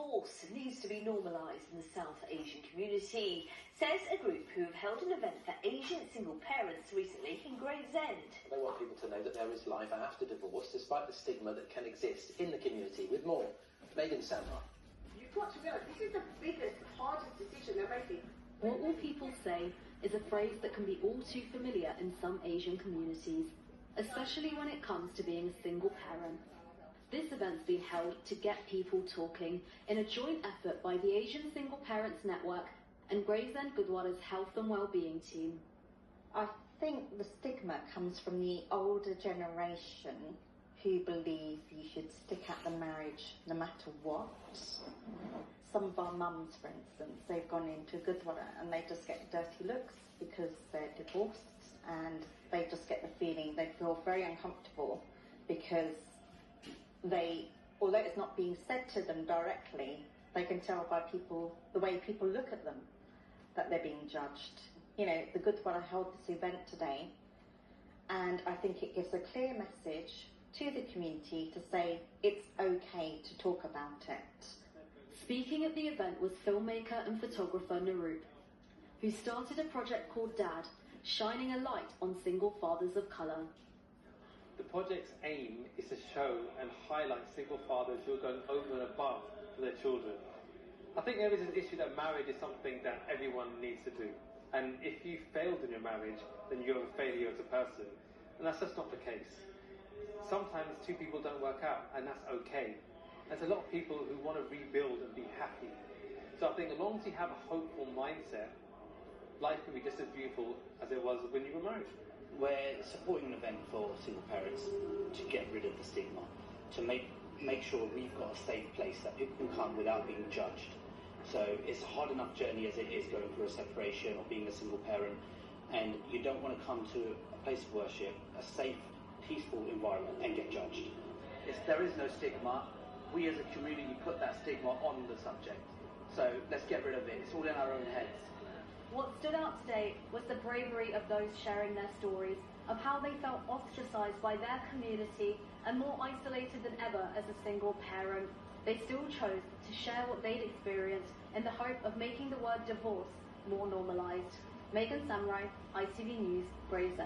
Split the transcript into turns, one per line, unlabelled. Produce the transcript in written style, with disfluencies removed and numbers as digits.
divorce needs to be normalised in the South Asian community, says a group who have held an event for Asian single parents recently in Gravesend.
They want people to know that there is life after divorce, despite the stigma that can exist in the community. With more, Megan Samra.
You've got to realise this is the biggest, hardest decision they're making.
What will people say is a phrase that can be all too familiar in some Asian communities, especially when it comes to being a single parent. This event's been held to get people talking in a joint effort by the Asian Single Parents Network and Gravesend Gurdwara's Health and Wellbeing team.
I think the stigma comes from the older generation who believe you should stick at the marriage no matter what. Some of our mums, for instance, they've gone into Gurdwara and they just get dirty looks because they're divorced, and they just get the feeling they feel very uncomfortable because although it's not being said to them directly, they can tell by the way people look at them, that they're being judged. You know, the Gurdwara held this event today, and I think it gives a clear message to the community to say it's okay to talk about it.
Speaking at the event was filmmaker and photographer Naroop, who started a project called Dad, shining a light on single fathers of colour.
The project's aim is to show and highlight single fathers who are going over and above for their children. I think there is an issue that marriage is something that everyone needs to do. And if you failed in your marriage, then you're a failure as a person. And that's just not the case. Sometimes two people don't work out, and that's okay. There's a lot of people who want to rebuild and be happy. So I think as long as you have a hopeful mindset, life can be just as beautiful as it was when you were married.
We're supporting an event for single parents to get rid of the stigma, to make sure we've got a safe place that people can come without being judged. So it's a hard enough journey as it is going through a separation or being a single parent, and you don't want to come to a place of worship, a safe, peaceful environment, and get judged.
If there is no stigma, we as a community put that stigma on the subject. So let's get rid of it. It's all in our own heads.
What stood out today was the bravery of those sharing their stories of how they felt ostracised by their community and more isolated than ever as a single parent. They still chose to share what they'd experienced in the hope of making the word divorce more normalised. Megan Samurai, ITV News, Gravesend.